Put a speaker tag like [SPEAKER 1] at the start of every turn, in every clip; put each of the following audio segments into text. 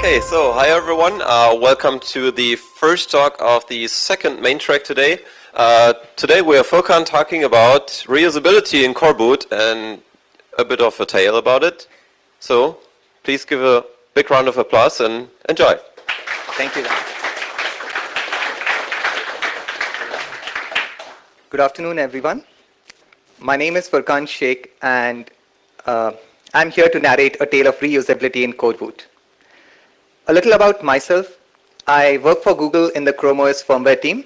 [SPEAKER 1] Okay, so hi everyone. Welcome to the first talk of the second main track today. Today we are Furquan talking about reusability in coreboot and a bit of a tale about it. So please give a big round of applause and enjoy.
[SPEAKER 2] Thank you. Good afternoon, everyone. My name is Furquan Shaikh, and I'm here to narrate a tale of reusability in coreboot. A little about myself. I work for Google in the Chrome OS firmware team.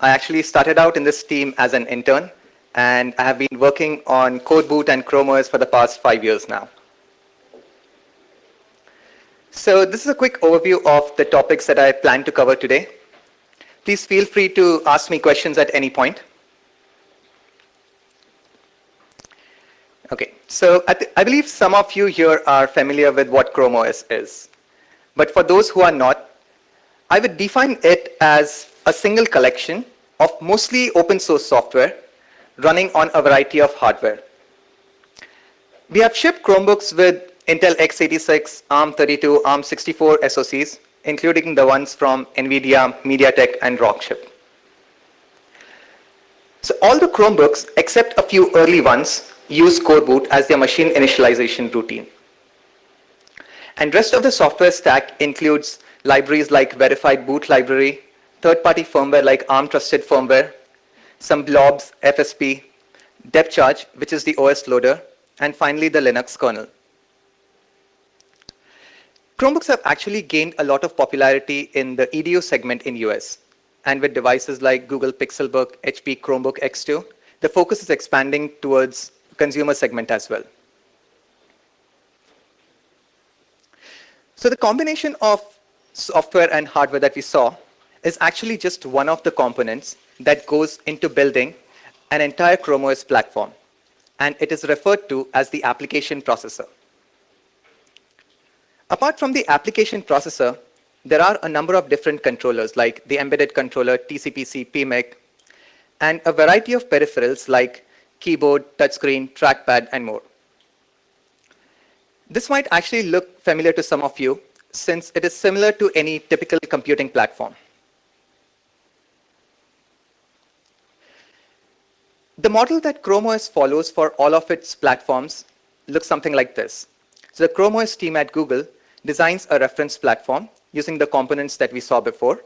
[SPEAKER 2] I actually started out in this team as an intern, and I have been working on coreboot and Chrome OS for the past 5 years now. So this is a quick overview of the topics that I plan to cover today. Please feel free to ask me questions at any point. Okay, so I believe some of you here are familiar with what Chrome OS is. But for those who are not, I would define it as a single collection of mostly open source software running on a variety of hardware. We have shipped Chromebooks with Intel x86, ARM32, ARM64 SoCs, including the ones from NVIDIA, MediaTek, and Rockchip. So all the Chromebooks, except a few early ones, use coreboot as their machine initialization routine. And rest of the software stack includes libraries like Verified Boot Library, third-party firmware like ARM Trusted Firmware, some blobs, FSP, depth charge, which is the OS loader, and finally the Linux kernel. Chromebooks have actually gained a lot of popularity in the EDU segment in US. And with devices like Google Pixelbook, HP Chromebook X2, the focus is expanding towards consumer segment as well. So the combination of software and hardware that we saw is actually just one of the components that goes into building an entire Chrome OS platform, and it is referred to as the application processor. Apart from the application processor, there are a number of different controllers like the embedded controller, TCPC, PMIC, and a variety of peripherals like keyboard, touchscreen, trackpad, and more. This might actually look familiar to some of you since it is similar to any typical computing platform. The model that Chrome OS follows for all of its platforms looks something like this. So the Chrome OS team at Google designs a reference platform using the components that we saw before.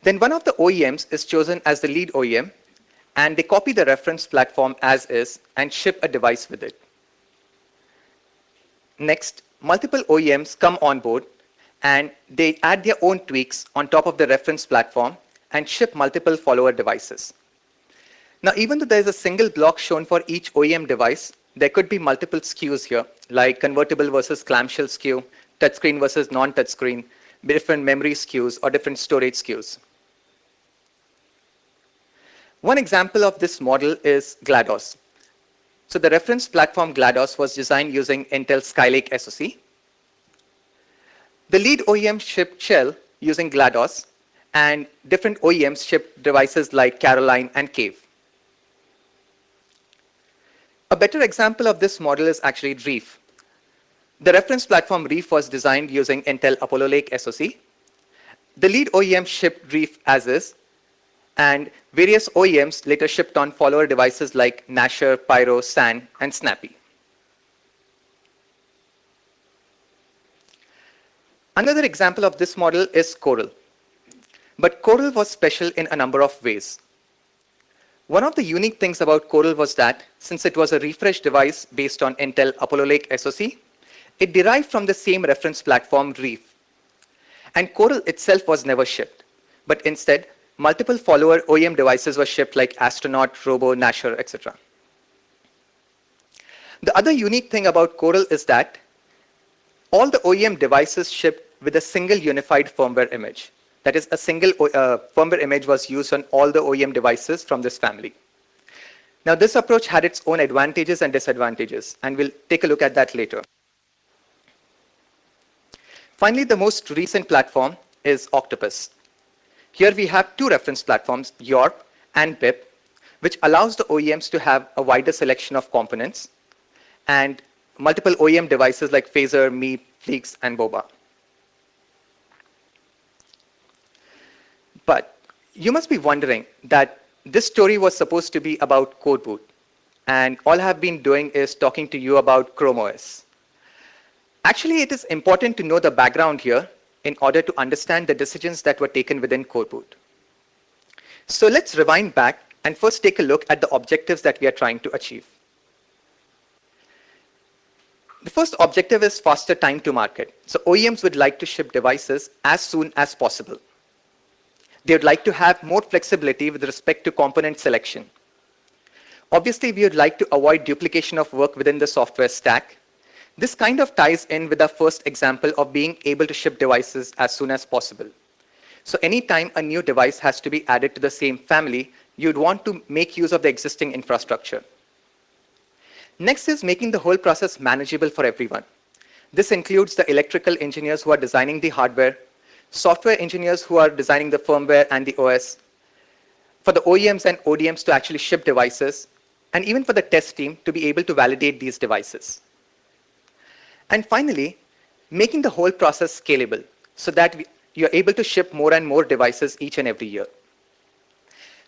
[SPEAKER 2] Then one of the OEMs is chosen as the lead OEM, and they copy the reference platform as is and ship a device with it. Next, multiple OEMs come on board and they add their own tweaks on top of the reference platform and ship multiple follower devices. Now, even though there is a single block shown for each OEM device, there could be multiple SKUs here, like convertible versus clamshell SKU, touchscreen versus non-touchscreen, different memory SKUs, or different storage SKUs. One example of this model is GLaDOS. So the reference platform GLaDOS was designed using Intel Skylake SoC. The lead OEM shipped Shell using GLaDOS, and different OEMs shipped devices like Caroline and Cave. A better example of this model is actually Reef. The reference platform Reef was designed using Intel Apollo Lake SoC. The lead OEM shipped Reef as is, and various OEMs later shipped on follower devices like Nasher, Pyro, SAN, and Snappy. Another example of this model is Coral. But Coral was special in a number of ways. One of the unique things about Coral was that, since it was a refresh device based on Intel Apollo Lake SoC, it derived from the same reference platform Reef. And Coral itself was never shipped, but instead, multiple follower OEM devices were shipped like Astronaut, Robo, Nasher, etc. The other unique thing about Coral is that all the OEM devices shipped with a single unified firmware image. That is, a single firmware image was used on all the OEM devices from this family. Now, this approach had its own advantages and disadvantages, and we'll take a look at that later. Finally, the most recent platform is Octopus. Here we have two reference platforms, YORP and BIP, which allows the OEMs to have a wider selection of components and multiple OEM devices like Phaser, Meep, Fleeks, and Boba. But you must be wondering that this story was supposed to be about coreboot, and all I have been doing is talking to you about Chrome OS. Actually, it is important to know the background here in order to understand the decisions that were taken within coreboot. So let's rewind back and first take a look at the objectives that we are trying to achieve. The first objective is faster time to market. So OEMs would like to ship devices as soon as possible. They would like to have more flexibility with respect to component selection. Obviously, we would like to avoid duplication of work within the software stack. This kind of ties in with our first example of being able to ship devices as soon as possible. So anytime a new device has to be added to the same family, you'd want to make use of the existing infrastructure. Next is making the whole process manageable for everyone. This includes the electrical engineers who are designing the hardware, software engineers who are designing the firmware and the OS, for the OEMs and ODMs to actually ship devices, and even for the test team to be able to validate these devices. And finally, making the whole process scalable so that you're able to ship more and more devices each and every year.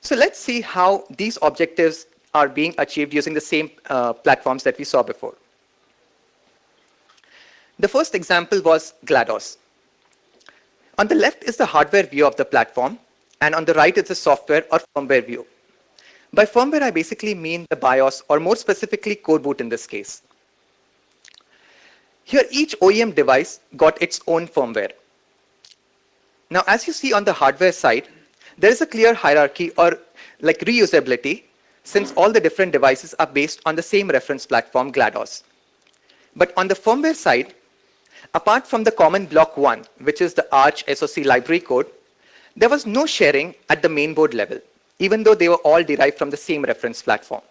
[SPEAKER 2] So let's see how these objectives are being achieved using the same platforms that we saw before. The first example was GLaDOS. On the left is the hardware view of the platform, and on the right is the software or firmware view. By firmware, I basically mean the BIOS, or more specifically, coreboot in this case. Here, each OEM device got its own firmware. Now, as you see on the hardware side, there is a clear hierarchy or like reusability, since all the different devices are based on the same reference platform, GLaDOS. But on the firmware side, apart from the common block 1, which is the Arch SoC library code, there was no sharing at the mainboard level, even though they were all derived from the same reference platform.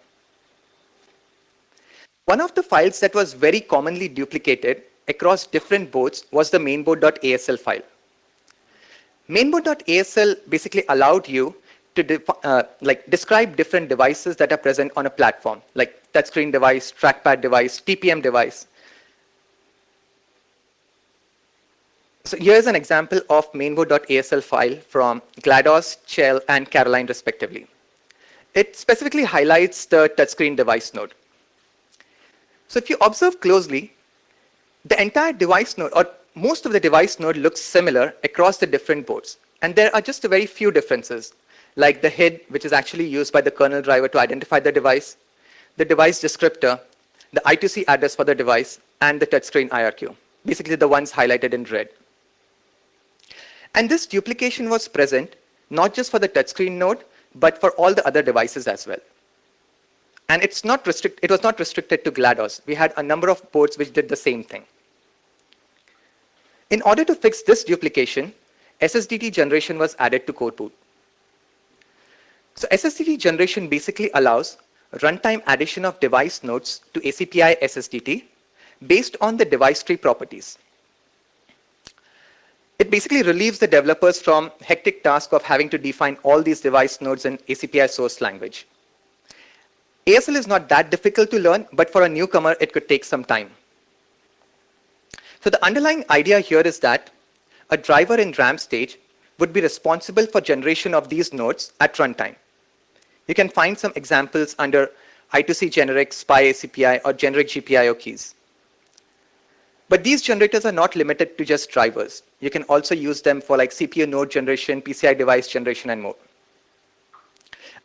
[SPEAKER 2] One of the files that was very commonly duplicated across different boards was the mainboard.asl file. Mainboard.asl basically allowed you to describe different devices that are present on a platform, like touchscreen device, trackpad device, TPM device. So here's an example of mainboard.asl file from GLaDOS, Shell, and Caroline respectively. It specifically highlights the touchscreen device node. So if you observe closely, the entire device node, or most of the device node, looks similar across the different boards. And there are just a very few differences, like the HID, which is actually used by the kernel driver to identify the device, the device descriptor, the I2C address for the device, and the touchscreen IRQ, basically the ones highlighted in red. And this duplication was present not just for the touchscreen node, but for all the other devices as well. And it was not restricted to GLaDOS. We had a number of boards which did the same thing. In order to fix this duplication, SSDT generation was added to coreboot. So SSDT generation basically allows runtime addition of device nodes to ACPI SSDT based on the device tree properties. It basically relieves the developers from hectic task of having to define all these device nodes in ACPI source language. ASL is not that difficult to learn, but for a newcomer, it could take some time. So the underlying idea here is that a driver in RAM stage would be responsible for generation of these nodes at runtime. You can find some examples under I2C generic, SPI ACPI, or generic GPIO keys. But these generators are not limited to just drivers. You can also use them for like CPU node generation, PCI device generation, and more.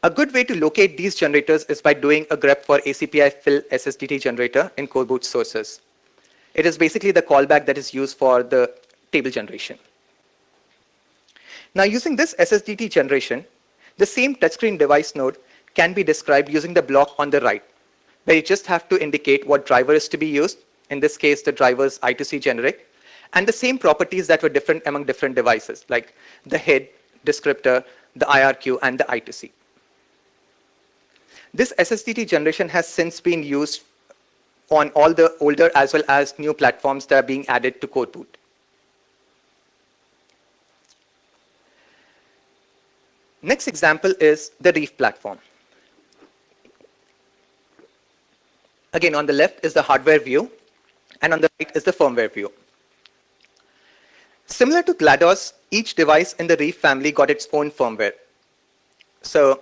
[SPEAKER 2] A good way to locate these generators is by doing a grep for ACPI fill SSDT generator in coreboot sources. It is basically the callback that is used for the table generation. Now, using this SSDT generation, the same touchscreen device node can be described using the block on the right, where you just have to indicate what driver is to be used, in this case, the driver's I2C generic, and the same properties that were different among different devices, like the HID, descriptor, the IRQ, and the I2C. This SSDT generation has since been used on all the older as well as new platforms that are being added to coreboot. Next example is the Reef platform. Again, on the left is the hardware view, and on the right is the firmware view. Similar to GLaDOS, each device in the Reef family got its own firmware. So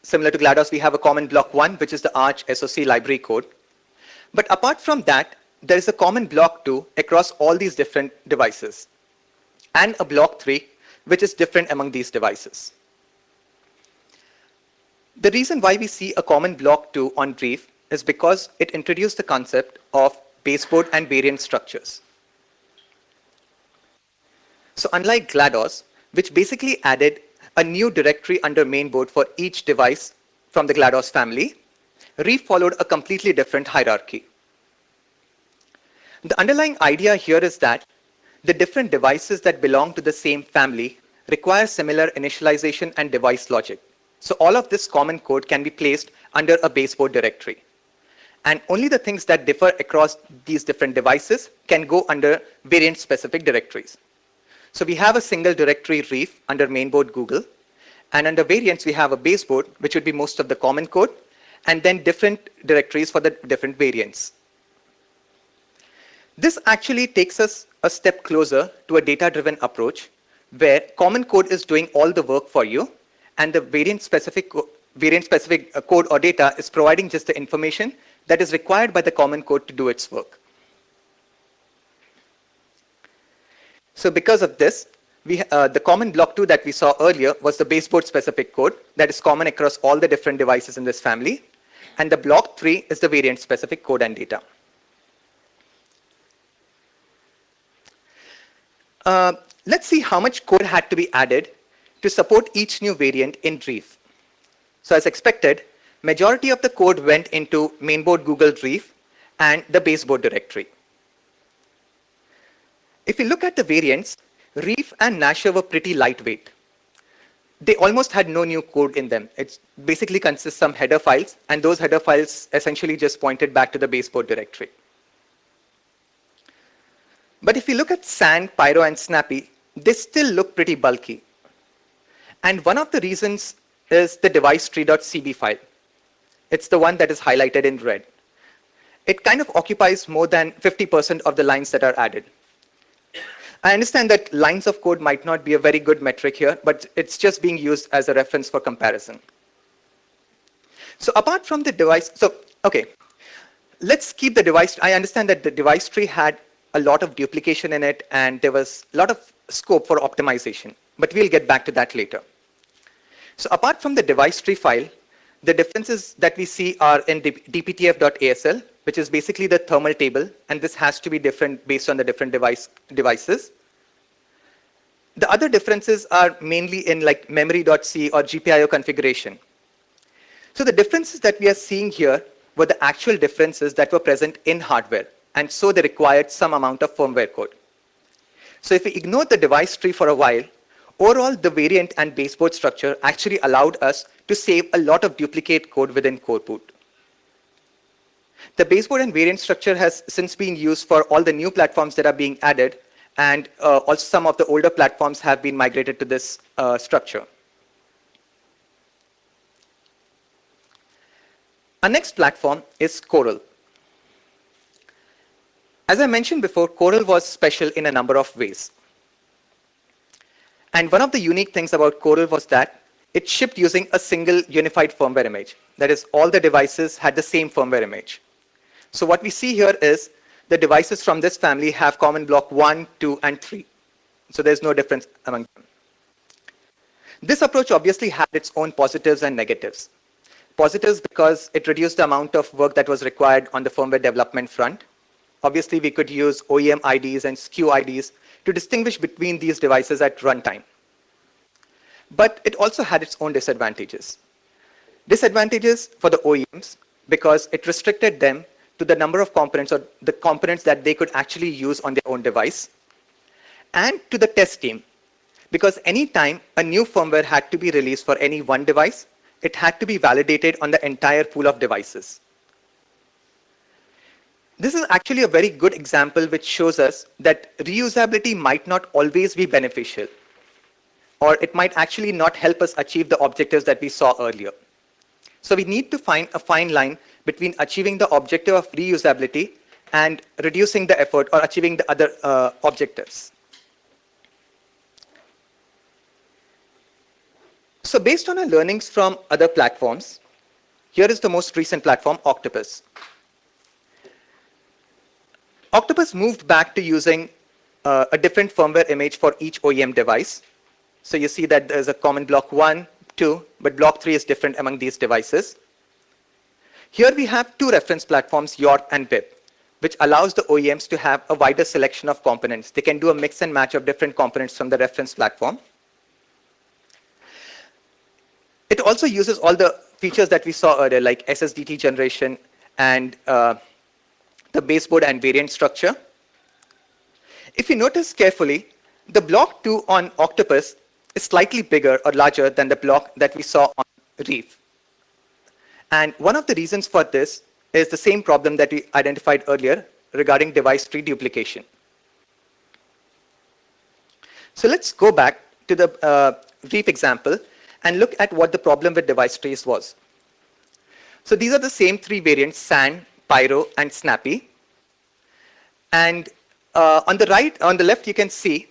[SPEAKER 2] similar to GLaDOS, we have a common block 1, which is the Arch SoC library code. But apart from that, there is a common block 2 across all these different devices, and a block 3, which is different among these devices. The reason why we see a common block 2 on Reef is because it introduced the concept of baseboard and variant structures. So unlike GLaDOS, which basically added a new directory under mainboard for each device from the GLaDOS family, Reef followed a completely different hierarchy. The underlying idea here is that the different devices that belong to the same family require similar initialization and device logic. So all of this common code can be placed under a baseboard directory. And only the things that differ across these different devices can go under variant-specific directories. So we have a single directory Reef under mainboard Google, and under variants we have a baseboard, which would be most of the common code, and then different directories for the different variants. This actually takes us a step closer to a data-driven approach, where common code is doing all the work for you, and the variant-specific code or data is providing just the information that is required by the common code to do its work. So because of this, the common block 2 that we saw earlier was the baseboard-specific code that is common across all the different devices in this family, and the block 3 is the variant-specific code and data. Let's see how much code had to be added to support each new variant in Reef. So as expected, majority of the code went into mainboard Google Reef and the baseboard directory. If you look at the variants, Reef and Nasher were pretty lightweight. They almost had no new code in them. It basically consists of some header files, and those header files essentially just pointed back to the baseboard directory. But if you look at Sand, Pyro, and Snappy, they still look pretty bulky. And one of the reasons is the device tree.cb file. It's the one that is highlighted in red. It kind of occupies more than 50% of the lines that are added. I understand that lines of code might not be a very good metric here, but it's just being used as a reference for comparison. So apart from the device, let's keep the device. I understand that the device tree had a lot of duplication in it, and there was a lot of scope for optimization, but we'll get back to that later. So apart from the device tree file, the differences that we see are in dptf.asl, which is basically the thermal table, and this has to be different based on the different devices. The other differences are mainly in like memory.c or GPIO configuration. So the differences that we are seeing here were the actual differences that were present in hardware, and so they required some amount of firmware code. So if we ignore the device tree for a while, overall the variant and baseboard structure actually allowed us to save a lot of duplicate code within coreboot. The baseboard and variant structure has since been used for all the new platforms that are being added, and also some of the older platforms have been migrated to this structure. Our next platform is Coral. As I mentioned before, Coral was special in a number of ways. And one of the unique things about Coral was that it shipped using a single unified firmware image. That is, all the devices had the same firmware image. So what we see here is the devices from this family have common block 1, 2, and 3. So there's no difference among them. This approach obviously had its own positives and negatives. Positives because it reduced the amount of work that was required on the firmware development front. Obviously, we could use OEM IDs and SKU IDs to distinguish between these devices at runtime. But it also had its own disadvantages. Disadvantages for the OEMs because it restricted them to the number of components or the components that they could actually use on their own device, and to the test team, because any time a new firmware had to be released for any one device, it had to be validated on the entire pool of devices. This is actually a very good example which shows us that reusability might not always be beneficial, or it might actually not help us achieve the objectives that we saw earlier. So we need to find a fine line between achieving the objective of reusability and reducing the effort or achieving the other objectives. So based on our learnings from other platforms, here is the most recent platform, Octopus. Octopus moved back to using a different firmware image for each OEM device. So you see that there's a common block 1, 2, but block 3 is different among these devices. Here we have two reference platforms, YORT and BIP, which allows the OEMs to have a wider selection of components. They can do a mix and match of different components from the reference platform. It also uses all the features that we saw earlier, like SSDT generation and the baseboard and variant structure. If you notice carefully, the block 2 on Octopus is slightly bigger or larger than the block that we saw on Reef. And one of the reasons for this is the same problem that we identified earlier regarding device tree duplication. So let's go back to the Reef example and look at what the problem with device trees was. So these are the same three variants, Sand, Pyro, and Snappy. And on the left, you can see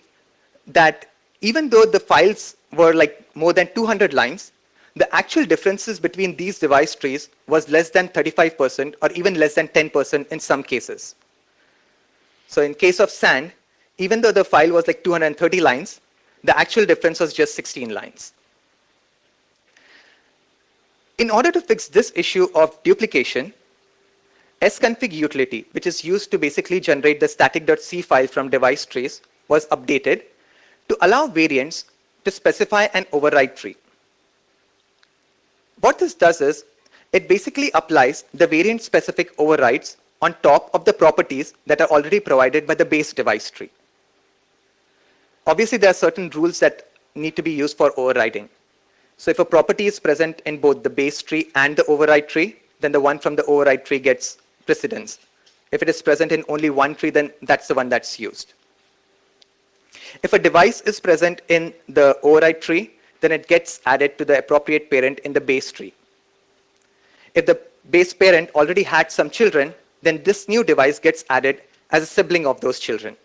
[SPEAKER 2] that even though the files were like more than 200 lines, the actual differences between these device trees was less than 35% or even less than 10% in some cases. So in case of Sand, even though the file was like 230 lines, the actual difference was just 16 lines. In order to fix this issue of duplication, sconfig utility, which is used to basically generate the static.c file from device trees, was updated to allow variants to specify an override tree. What this does is, it basically applies the variant-specific overrides on top of the properties that are already provided by the base device tree. Obviously, there are certain rules that need to be used for overriding. So if a property is present in both the base tree and the override tree, then the one from the override tree gets precedence. If it is present in only one tree, then that's the one that's used. If a device is present in the override tree, then it gets added to the appropriate parent in the base tree. If the base parent already had some children, then this new device gets added as a sibling of those children.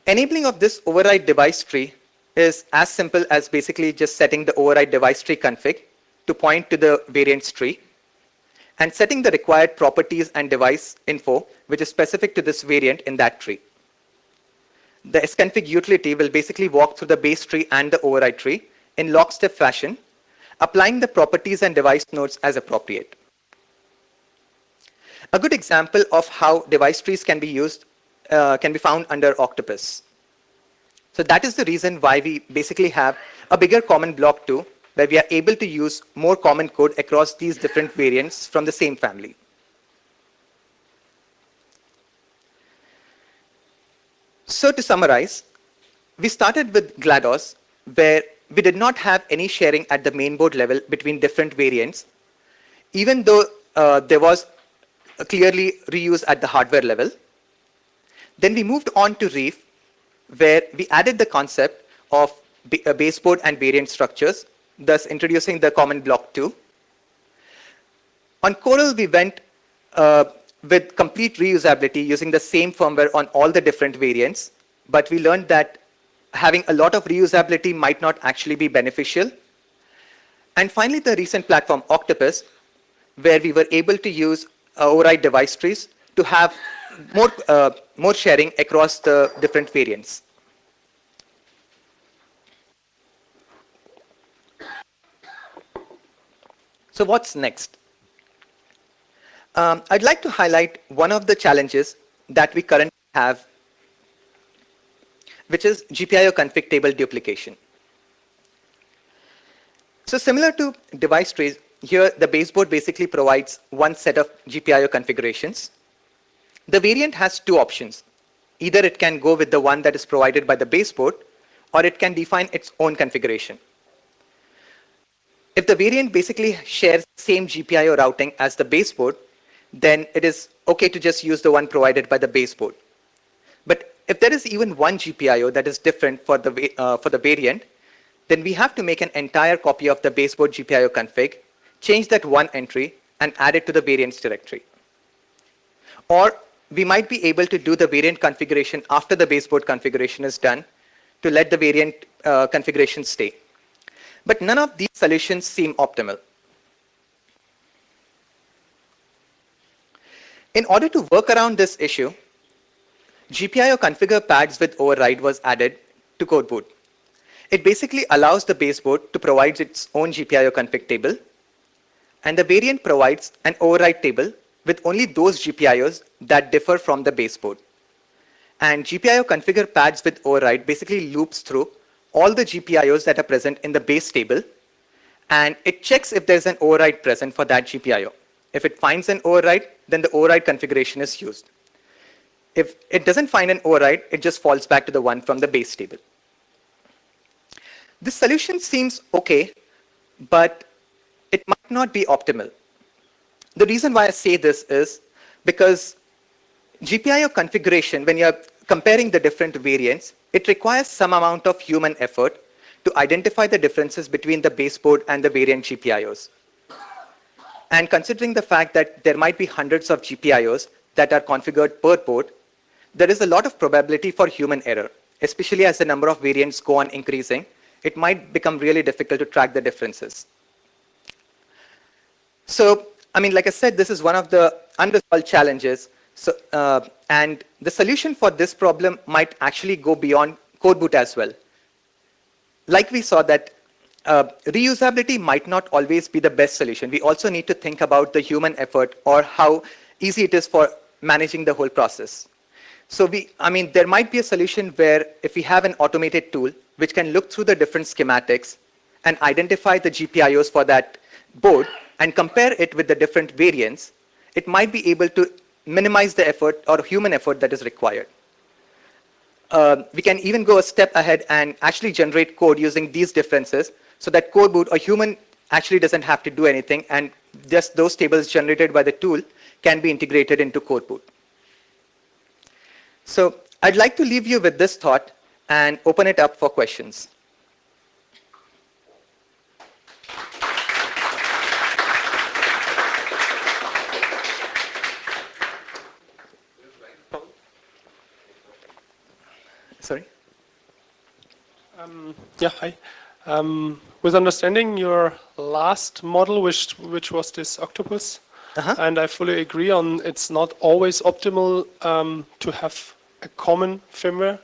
[SPEAKER 2] Enabling of this override device tree is as simple as basically just setting the override device tree config to point to the variants tree and setting the required properties and device info, which is specific to this variant in that tree. The sconfig utility will basically walk through the base tree and the override tree in lockstep fashion, applying the properties and device nodes as appropriate. A good example of how device trees can be used can be found under Octopus. So that is the reason why we basically have a bigger common block 2, where we are able to use more common code across these different variants from the same family. So to summarize, we started with GLaDOS, where we did not have any sharing at the mainboard level between different variants, even though there was clearly reuse at the hardware level. Then we moved on to Reef, where we added the concept of baseboard and variant structures, thus introducing the common block 2. On Coral, we went with complete reusability using the same firmware on all the different variants, but we learned that having a lot of reusability might not actually be beneficial. And finally, the recent platform Octopus, where we were able to use override device trees to have more sharing across the different variants. So what's next? I'd like to highlight one of the challenges that we currently have, which is GPIO config table duplication. So similar to device trees, here the baseboard basically provides one set of GPIO configurations. The variant has two options. Either it can go with the one that is provided by the baseboard, or it can define its own configuration. If the variant basically shares the same GPIO routing as the baseboard, then it is okay to just use the one provided by the baseboard. But if there is even one GPIO that is different for the variant, then we have to make an entire copy of the baseboard GPIO config, change that one entry, and add it to the variants directory. Or we might be able to do the variant configuration after the baseboard configuration is done to let the variant configuration stay. But none of these solutions seem optimal. In order to work around this issue, GPIO configure pads with override was added to coreboot. It basically allows the baseboard to provide its own GPIO config table, and the variant provides an override table with only those GPIOs that differ from the baseboard. And GPIO configure pads with override basically loops through all the GPIOs that are present in the base table, and it checks if there's an override present for that GPIO. If it finds an override, then the override configuration is used. If it doesn't find an override, it just falls back to the one from the base table. This solution seems okay, but it might not be optimal. The reason why I say this is because GPIO configuration, when you're comparing the different variants, it requires some amount of human effort to identify the differences between the baseboard and the variant GPIOs. And considering the fact that there might be hundreds of GPIOs that are configured per board, there is a lot of probability for human error, especially as the number of variants go on increasing. It might become really difficult to track the differences. So, I mean, like I said, this is one of the unresolved challenges. So, and the solution for this problem might actually go beyond coreboot as well. Like we saw that reusability might not always be the best solution. We also need to think about the human effort or how easy it is for managing the whole process. So there might be a solution where if we have an automated tool which can look through the different schematics and identify the GPIOs for that board and compare it with the different variants, it might be able to minimize the effort or human effort that is required. We can even go a step ahead and actually generate code using these differences so that coreboot or human actually doesn't have to do anything, and just those tables generated by the tool can be integrated into coreboot. So I'd like to leave you with this thought and open it up for questions. Sorry?
[SPEAKER 3] Yeah, hi. With understanding your last model, which was this octopus, and I fully agree on it's not always optimal to have a common firmware.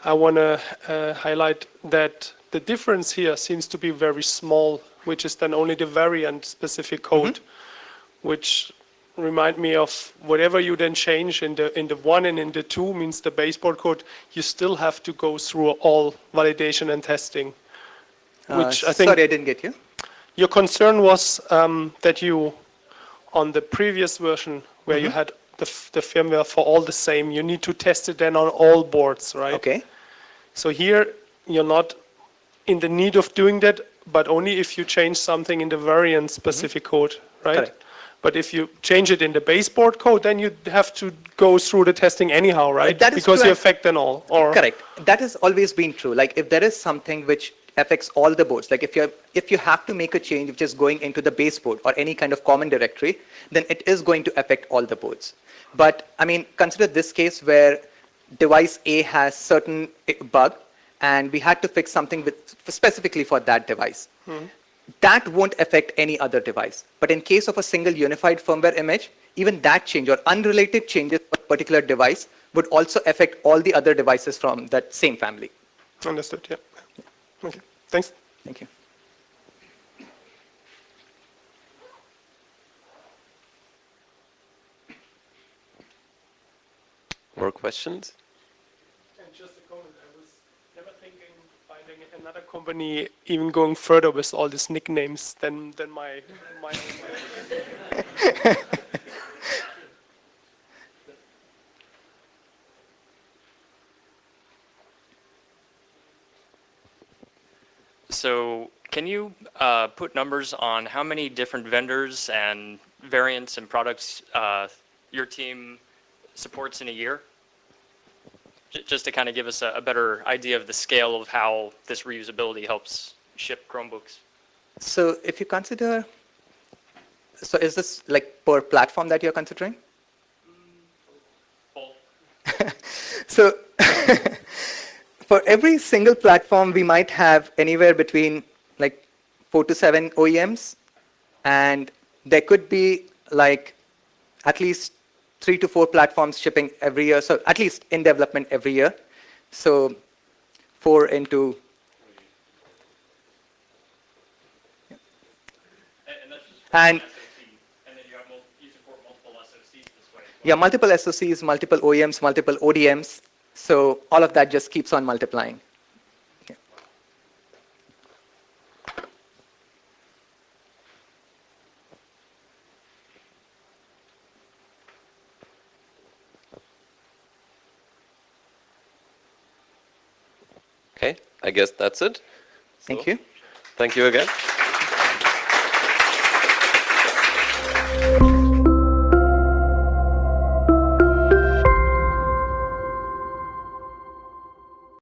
[SPEAKER 3] I want to highlight that the difference here seems to be very small, which is then only the variant-specific code, which remind me of whatever you then change in the 1 and in the 2 means the baseboard code, you still have to go through all validation and testing. Which I think
[SPEAKER 2] sorry, I didn't get you.
[SPEAKER 3] Your concern was that you, on the previous version, where you had the firmware for all the same, you need to test it then on all boards, right?
[SPEAKER 2] Okay.
[SPEAKER 3] So here, you're not in the need of doing that, but only if you change something in the variant-specific code, right?
[SPEAKER 2] Correct.
[SPEAKER 3] But if you change it in the baseboard code, then you have to go through the testing anyhow, right?
[SPEAKER 2] That is
[SPEAKER 3] because
[SPEAKER 2] true.
[SPEAKER 3] you affect them all. Or
[SPEAKER 2] Correct. That has always been true. Like if there is something which affects all the boards, like if you have to make a change which is going into the baseboard or any kind of common directory, then it is going to affect all the boards. But I mean, consider this case where device A has certain bug, and we had to fix something specifically for that device. That won't affect any other device. But in case of a single unified firmware image, even that change or unrelated changes for a particular device would also affect all the other devices from that same family.
[SPEAKER 3] Understood, yeah. Okay, thanks.
[SPEAKER 2] Thank you.
[SPEAKER 1] More questions?
[SPEAKER 3] And just a comment, I was never thinking finding another company even going further with all these nicknames than my
[SPEAKER 4] So can you put numbers on how many different vendors and variants and products your team supports in a year? Just to kind of give us a better idea of the scale of how this reusability helps ship Chromebooks.
[SPEAKER 2] So if you consider, so is this like per platform that you're considering?
[SPEAKER 4] Both.
[SPEAKER 2] So for every single platform, we might have anywhere between like 4 to 7 OEMs, and there could be like at least 3 to 4 platforms shipping every year, so at least in development every year. So 4 into... And
[SPEAKER 4] then you support multiple SOCs this way.
[SPEAKER 2] yeah, multiple SOCs, multiple OEMs, multiple ODMs. So all of that just keeps on multiplying. Yeah.
[SPEAKER 1] Okay, I guess that's it.
[SPEAKER 2] Thank you.
[SPEAKER 1] Thank you again.